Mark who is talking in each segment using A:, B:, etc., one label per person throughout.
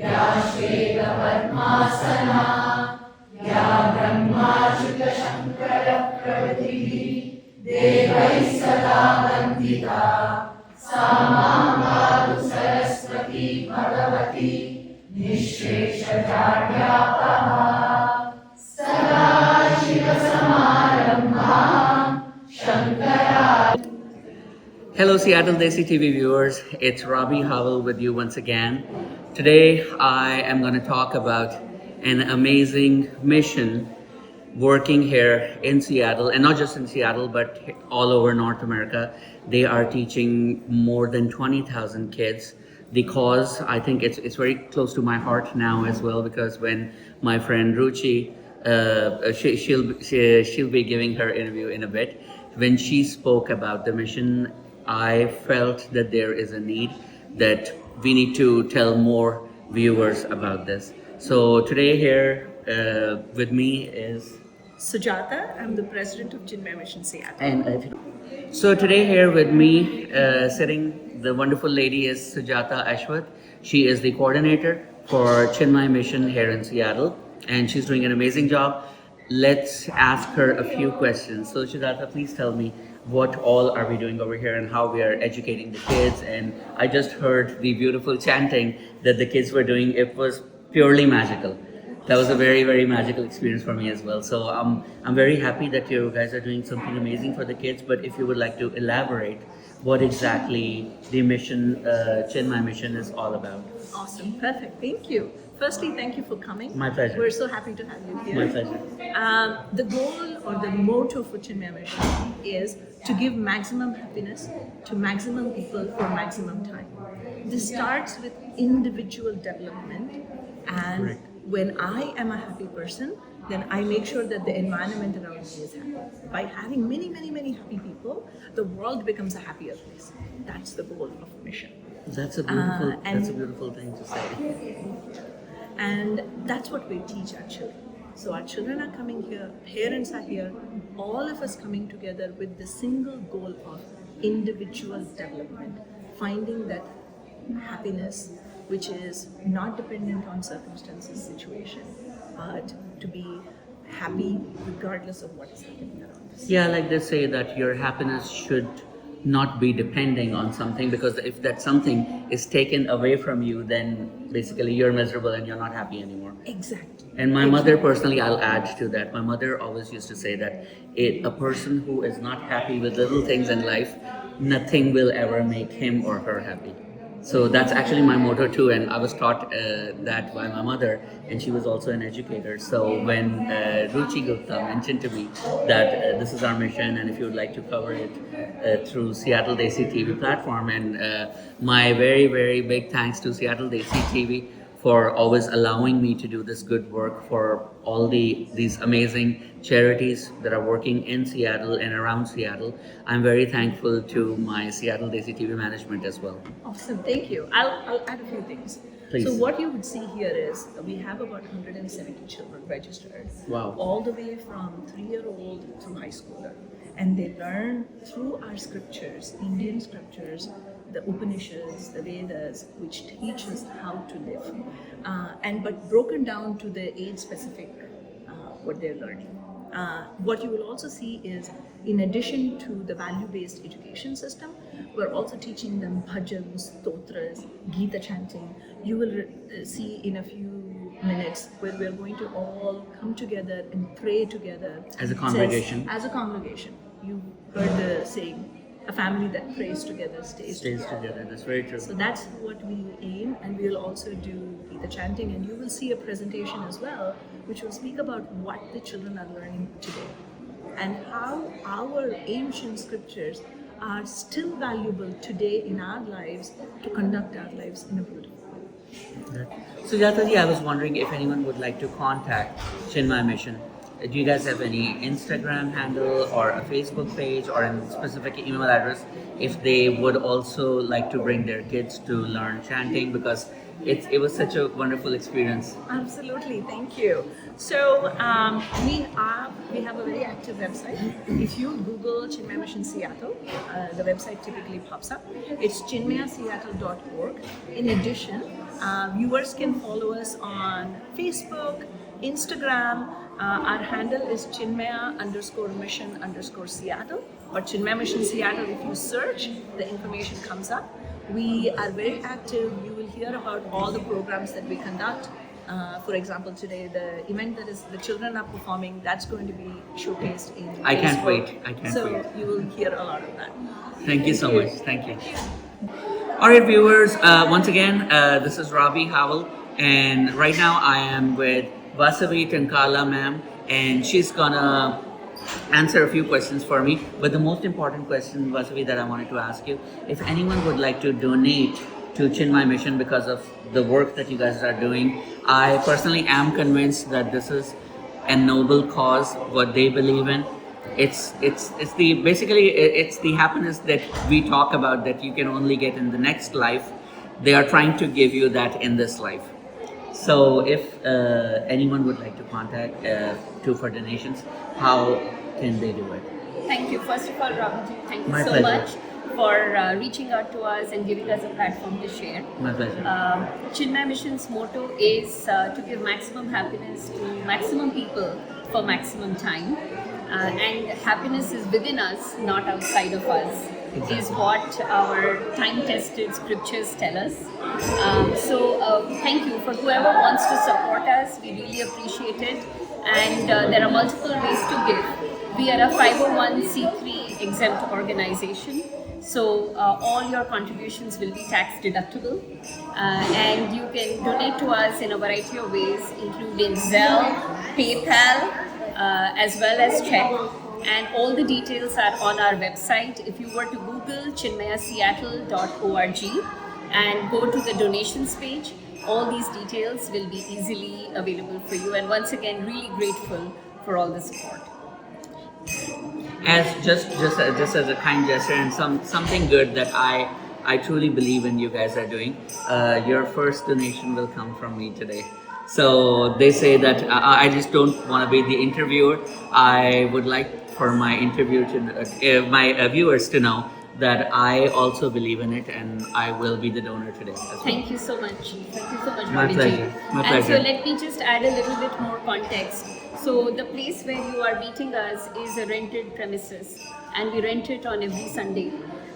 A: या श्वेतपद्मासना या ब्रह्माच्युतशङ्करप्रभृतिः देवैः सदा वन्दिता सा मां पातु Saraswati Bhagwati निःशेषजाड्यापहा सदाशिवसमारम्भां Shankara.
B: Hello Seattle Desi TV viewers, it's Robbie Howell with you once again. Today I am going to talk about an amazing mission working here in Seattle, and not just in Seattle but all over North America. They are teaching more than 20,000 kids. The cause, I think it's very close to my heart now as well, because when my friend Ruchi, she'll be giving her interview in a bit, when she spoke about the mission, I felt that there is a need that we need to tell more viewers about this. So today here with me is
C: Sujata. I'm the president of Chinmaya Mission Seattle.
B: And so today here with me sitting, the wonderful lady is Sujata Ashwath. She is the coordinator for Chinmaya Mission here in Seattle, and she's doing an amazing job. Let's ask her a few questions. So Sujata, please tell me, what all are we doing over here and how we are educating the kids? And I just heard the beautiful chanting that the kids were doing. It was purely magical. That was a very, very magical experience for me as well. So I'm very happy that you guys are doing something amazing for the kids. But if you would like to elaborate what exactly the mission, Chinmaya Mission, is all about.
C: Awesome, perfect, thank you. Firstly, thank you for coming.
B: My pleasure.
C: We're so happy to have you here.
B: My pleasure.
C: The goal or the motto for Chinmaya Mission is to give maximum happiness to maximum people for maximum time. This starts with individual development, and
B: Correct.
C: when I am a happy person, then I make sure that the environment around me is happy. By having many, many, many happy people, the world becomes a happier place. That's the goal of the mission.
B: That's a beautiful thing to say.
C: And that's what we teach our children. So our children are coming here, parents are here, all of us coming together with the single goal of individual development, finding that happiness which is not dependent on circumstances, situation, but to be happy regardless of what is happening around us.
B: Yeah, like they say that your happiness should not be depending on something, because if that something is taken away from you, then basically you're miserable and you're not happy anymore.
C: Exactly.
B: And my mother, personally, I'll add to that. My mother always used to say that a person who is not happy with little things in life, nothing will ever make him or her happy. So that's actually my motto too, and I was taught that by my mother, and she was also an educator. So when Ruchi Gupta mentioned to me that this is our mission, and if you would like to cover it through Seattle Desi TV platform, and my very, very big thanks to Seattle Desi TV for always allowing me to do this good work for all these amazing charities that are working in Seattle and around Seattle. I'm very thankful to my Seattle Desi TV management as well.
C: Awesome, thank you. I'll add a few things.
B: Please.
C: So what you would see here is we have about 170 children registered.
B: Wow.
C: All the way from 3-year-old through high schooler. And they learn through our scriptures, Indian scriptures, the Upanishads, the Vedas, which teach us how to live. But broken down to the age-specific what they're learning. What you will also see is, in addition to the value-based education system, we're also teaching them bhajans, stotras, Gita chanting. You will see in a few minutes where we're going to all come together and pray together.
B: As a congregation.
C: As a congregation. You heard the saying, a family that prays together stays
B: together. That's very true.
C: So that's what we aim, and we'll also do the chanting, and you will see a presentation as well, which will speak about what the children are learning today and how our ancient scriptures are still valuable today in our lives to conduct our lives in a beautiful way.
B: So Jataji, I was wondering if anyone would like to contact Chinmaya Mission. Do you guys have any Instagram handle or a Facebook page or a specific email address if they would also like to bring their kids to learn chanting, because it was such a wonderful experience.
C: Absolutely, thank you. So we have a very active website. If you Google Chinmaya Mission Seattle, the website typically pops up. It's chinmayaseattle.org. In addition, Viewers can follow us on Facebook, Instagram. Our handle is Chinmaya_Mission_Seattle or Chinmaya Mission Seattle. If you search, the information comes up. We are very active. You will hear about all the programs that we conduct. For example, today the event that is the children are performing, that's going to be showcased in
B: I can't
C: Facebook.
B: wait. I can't
C: so
B: wait.
C: you will hear a lot of that.
B: Thank you so much. Thank you. All right, viewers. Once again, this is Robbie Howell, and right now I am with Vasavi Tankala, ma'am, and she's gonna answer a few questions for me. But the most important question, Vasavi, that I wanted to ask you: if anyone would like to donate to Chinmaya Mission because of the work that you guys are doing, I personally am convinced that this is a noble cause. What they believe in, it's the basically it's the happiness that we talk about that you can only get in the next life. They are trying to give you that in this life. So if anyone would like to contact for donations, how can they do it?
D: Thank you. First of all, Robinji, thank you
B: My
D: so
B: pleasure.
D: much for reaching out to us and giving us a platform to share.
B: My pleasure.
D: Chinmaya Mission's motto is to give maximum happiness to maximum people for maximum time. And happiness is within us, not outside of us, is what our time-tested scriptures tell us. Thank you for whoever wants to support us. We really appreciate it. And there are multiple ways to give. We are a 501c3 exempt organization. So all your contributions will be tax deductible. And you can donate to us in a variety of ways, including Zelle, PayPal, as well as check. And all the details are on our website. If you were to Google chinmayaseattle.org and go to the donations page, all these details will be easily available for you. And once again, really grateful for all the support.
B: As just as a kind gesture and something good that I truly believe in you guys are doing, your first donation will come from me today. So they say that I just don't want to be the interviewer. I would like for my interview to my viewers to know that I also believe in it, and I will be the donor today as well.
D: Thank you so much. Thank you so much,
B: My
D: Bobby
B: pleasure.
D: Ji.
B: My
D: And so
B: pleasure.
D: let me just add a little bit more context. So the place where you are meeting us is a rented premises, and we rent it on every Sunday.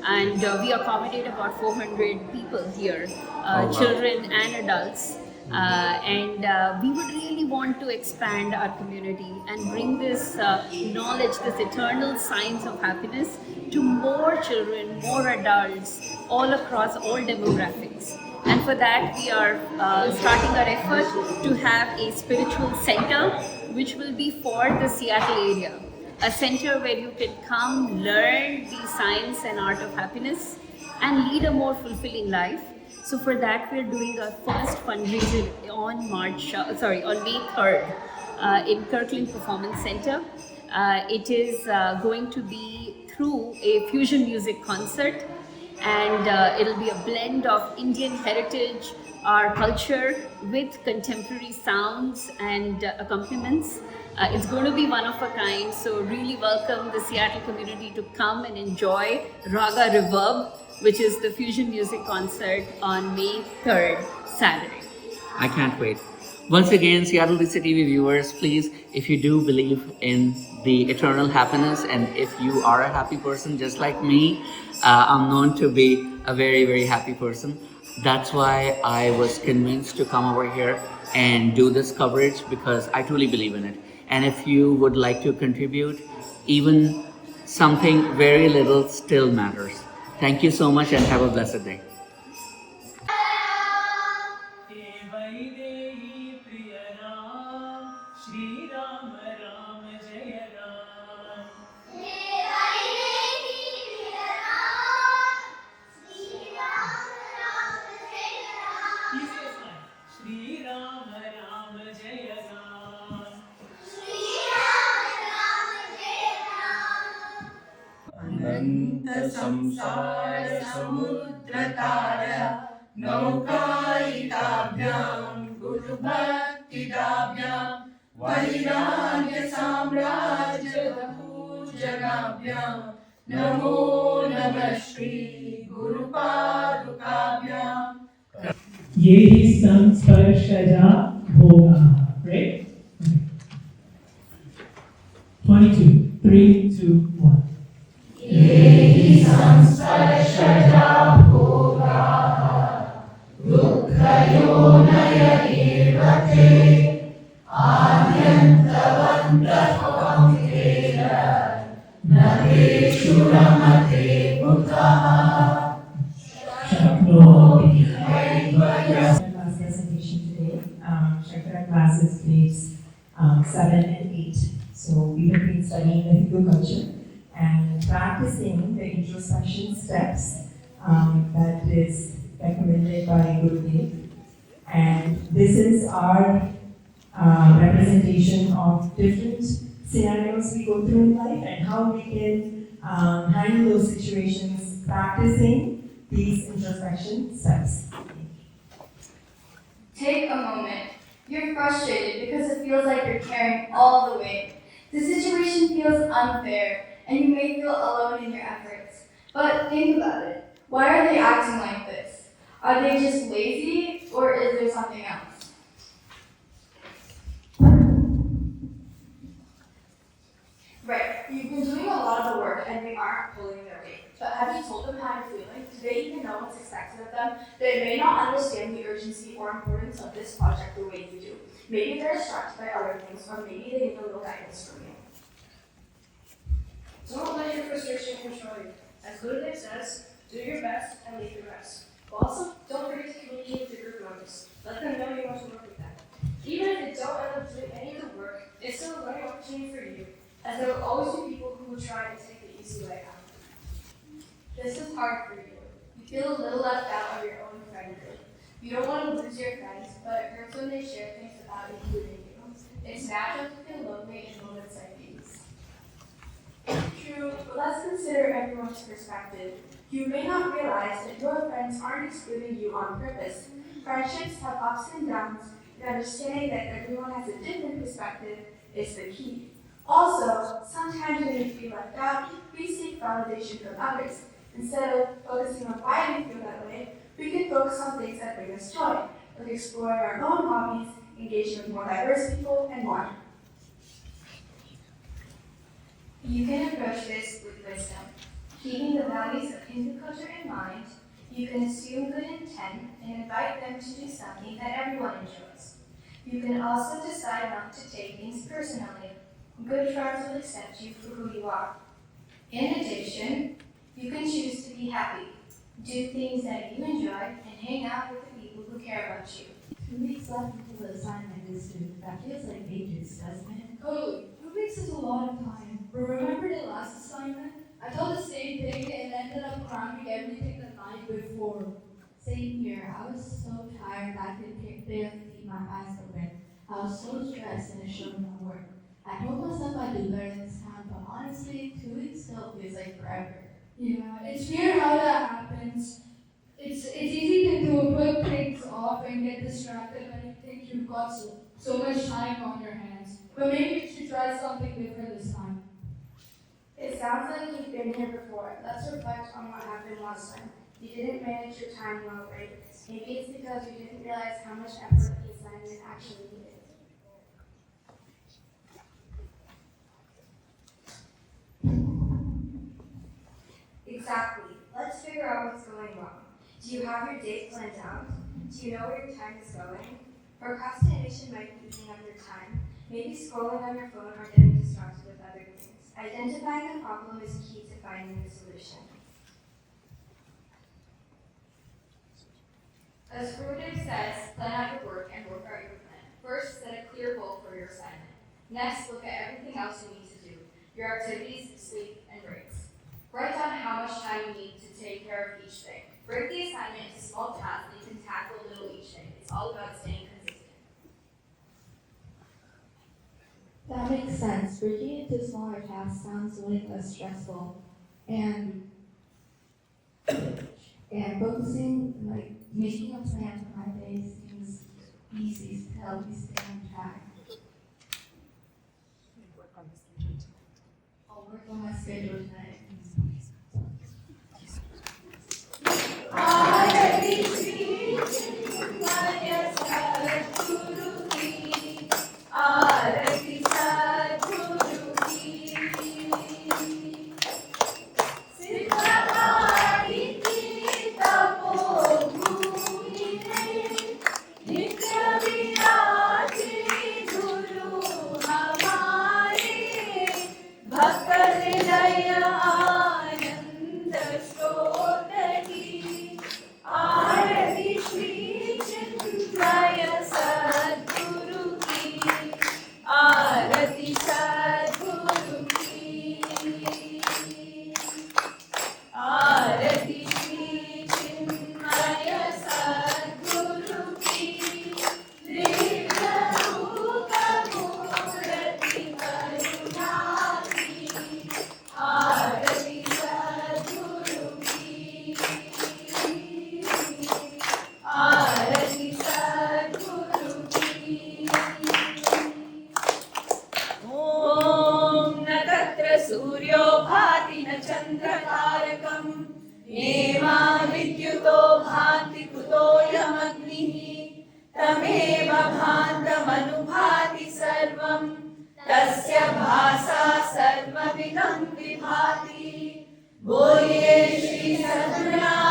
D: And we accommodate about 400 people here,
B: wow.
D: children and adults. We would really want to expand our community and bring this knowledge, this eternal science of happiness to more children, more adults, all across all demographics. And for that, we are starting our effort to have a spiritual center, which will be for the Seattle area. A center where you can come, learn the science and art of happiness, and lead a more fulfilling life. So for that, we're doing our first fundraiser on May 3rd in Kirkland Performance Center. It is going to be through a fusion music concert, and it'll be a blend of Indian heritage, our culture, with contemporary sounds and accompaniments. It's going to be one of a kind, so really welcome the Seattle community to come and enjoy Raga Reverb, which is the fusion music concert on May 3rd, Saturday.
B: I can't wait. Once again, Seattle Desi TV viewers, please, if you do believe in the eternal happiness, and if you are a happy person just like me, I'm known to be a very, very happy person. That's why I was convinced to come over here and do this coverage, because I truly believe in it. And if you would like to contribute, even something very little still matters. Thank you so much and have a blessed day.
A: अनंत संसार समुद्र तारा नौकायिकाभ्यां गुरुभक्तिदाभ्यां वैराग्य साम्राज्य भूजगाभ्यां नमो नमः श्री गुरुपादुकाभ्यां
E: ये ही संस्पर्शजा भोगा. Right? Okay. 22. 3, 2, 1.
F: Class presentation today. Shakara class is grades 7 and 8. So we have been studying the Hindu culture and practicing the introspection steps that is recommended by Gurudev. And this is our representation of different scenarios we go through in life and how we can handle those situations practicing these introspection steps.
A: Take a moment. You're frustrated because it feels like you're carrying all the weight. The situation feels unfair, and you may feel alone in your efforts. But think about it. Why are they acting like this? Are they just lazy, or is there something else?
G: Right, you've been doing a lot of the work and they aren't pulling their weight. But have you told them how you're feeling? Do they even know what's expected of them? They may not understand the urgency or importance of this project the way you do. Maybe they're distracted by other things, or maybe they need a little guidance from you.
H: Don't let your frustration control you. As Gurudev says, do your best and leave the rest. But also, don't forget to communicate with your group members. Let them know you want to work with them. Even if they don't end up doing any of the work, it's still a learning opportunity for you, as there will always be people who will try to take the easy way out.
G: This is hard for you. You feel a little left out of your own friend group. You don't want to lose your friends, but it hurts when they share things without including you. It's natural to feel lonely in moments like these. True, but let's consider everyone's perspective. You may not realize that your friends aren't excluding you on purpose. Friendships have ups and downs, and understanding that everyone has a different perspective is the key. Also, sometimes when you feel left out, we seek validation from others. Instead of focusing on why we feel that way, we can focus on things that bring us joy, like exploring our own hobbies, engaging with more diverse people, and more.
A: You can approach this with wisdom. Keeping the values of Hindu culture in mind, you can assume good intent and invite them to do something that everyone enjoys. You can also decide not to take things personally. Good friends will accept you for who you are. In addition, you can choose to be happy, do things that you enjoy, and hang out with the people who care about you.
I: 2 weeks left until the assignment is due. That feels like ages, doesn't it?
J: Totally. 2 weeks is a lot of time. But remember the last assignment? I thought the same thing and ended up cramming everything the night before.
I: Same here. I was so tired that I could barely keep my eyes open. I was so stressed and it showed my work. I told myself I'd do better this time, but honestly, 2 weeks still feels like forever.
J: Yeah, it's weird how that happens. It's easy to put things off and get distracted when you think you've got so much time on your hands. But maybe you should try something different this time.
G: It sounds like you've been here before. Let's reflect on what happened last time. You didn't manage your time well, right? Maybe it's because you didn't realize how much effort the assignment actually needed.
A: Exactly. Let's figure out what's going wrong. Do you have your day planned out? Do you know where your time is going? Procrastination might be eating up your time. Maybe scrolling on your phone or getting distracted with other things. Identifying the problem is key to finding the solution.
K: As Gurudev says, plan out your work and work out your plan. First, set a clear goal for your assignment. Next, look at everything else you need to do, your activities, sleep, and breaks. Write down how much time you need to take care of each thing. Break the assignment into small tasks that you can tackle little each day. It's all about staying consistent.
I: That makes sense. Breaking into smaller tasks sounds way less stressful. And focusing, like making a plan for my day seems easy to help me stay on track. I'll work on my schedule tonight.
A: I
L: महान्तमनुभाति सर्वं तस्य भासा सर्वमिदं विभाति बोलिए श्री सद्गुणा